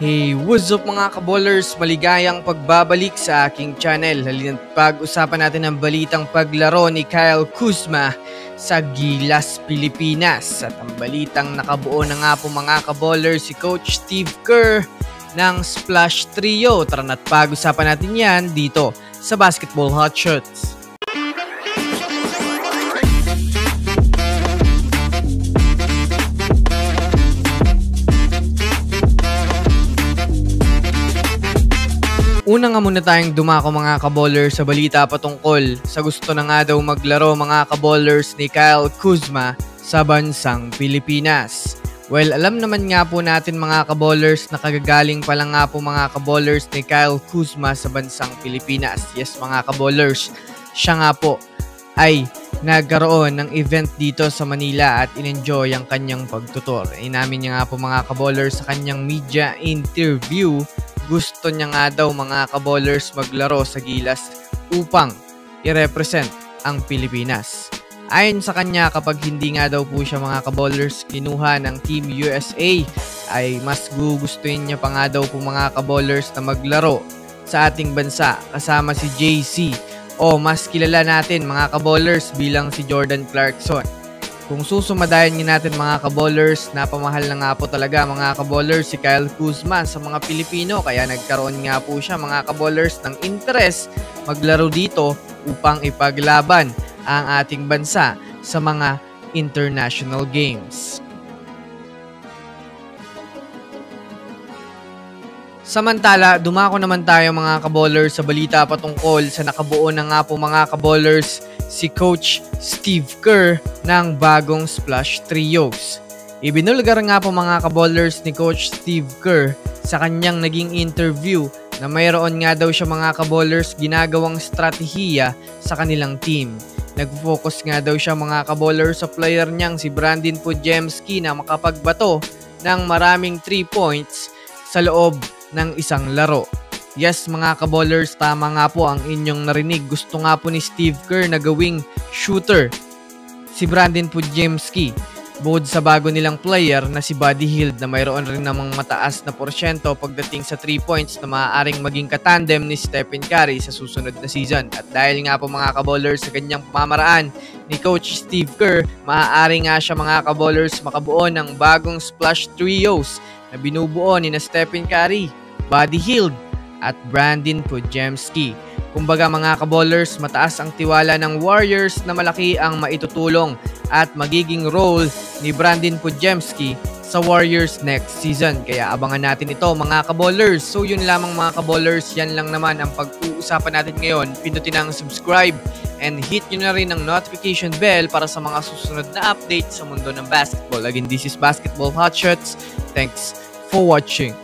Hey, what's up mga kaballers? Maligayang pagbabalik sa aking channel. Halina't pag-usapan natin ang balitang paglaro ni Kyle Kuzma sa Gilas, Pilipinas. At ang balitang nakabuo na nga po mga kaballers si Coach Steve Kerr ng Splash Trio. Tara na't pag-usapan natin yan dito sa Basketball Hotshots. Una nga muna tayong dumako mga kaballers sa balita patungkol sa gusto na nga daw maglaro mga kaballers ni Kyle Kuzma sa bansang Pilipinas. Well, alam naman nga po natin mga kaballers na kagagaling pa lang nga po mga kaballers ni Kyle Kuzma sa bansang Pilipinas. Yes mga kaballers, siya nga po ay nagkaroon ng event dito sa Manila at in-enjoy ang kanyang pagtutor. Inamin niya nga po mga kaballers sa kanyang media interview, gusto niya nga daw mga kaballers maglaro sa Gilas upang i-represent ang Pilipinas. Ayon sa kanya, kapag hindi nga daw po siya mga kaballers kinuha ng Team USA, ay mas gugustuhin niya pa nga daw po mga kaballers na maglaro sa ating bansa kasama si JC o mas kilala natin mga kaballers bilang si Jordan Clarkson. Kung susumadayan natin mga kaballers, napamahal na nga po talaga mga kaballers si Kyle Kuzma sa mga Pilipino, kaya nagkaroon nga po siya mga kaballers ng interest maglaro dito upang ipaglaban ang ating bansa sa mga international games. Samantala, dumako naman tayo mga kaballers sa balita patungkol sa nakabuo na nga po mga kaballers si Coach Steve Kerr ng bagong Splash Trios. Ibinulgar nga po mga kaballers ni Coach Steve Kerr sa kanyang naging interview na mayroon nga daw siya mga kaballers ginagawang strategiya sa kanilang team. Nag-focus nga daw siya mga kaballers sa player niyang si Brandin Podziemski na makapagbato ng maraming 3 points sa loob ng isang laro. Yes mga kaballers, tama nga po ang inyong narinig. Gusto nga po ni Steve Kerr na gawing shooter si Brandin Podziemski, bukod sa bago nilang player na si Buddy Hield na mayroon rin namang mataas na porsyento pagdating sa 3 points na maaaring maging katandem ni Stephen Curry sa susunod na season. At dahil nga po mga kaballers sa ganyang pamamaraan ni Coach Steve Kerr, maaari nga siya mga kaballers makabuo ng bagong Splash Trios na binubuo ni na Stephen Curry, Buddy Hield at Brandin Podziemski. Kumbaga mga kaballers, mataas ang tiwala ng Warriors na malaki ang maitutulong at magiging role ni Brandin Podziemski sa Warriors next season. Kaya abangan natin ito mga kaballers. So yun lamang mga kaballers, yan lang naman ang pag-uusapan natin ngayon. Pindutin ang subscribe and hit nyo na rin ang notification bell para sa mga susunod na update sa mundo ng basketball. Again, this is Basketball Hotshots. Thanks for watching.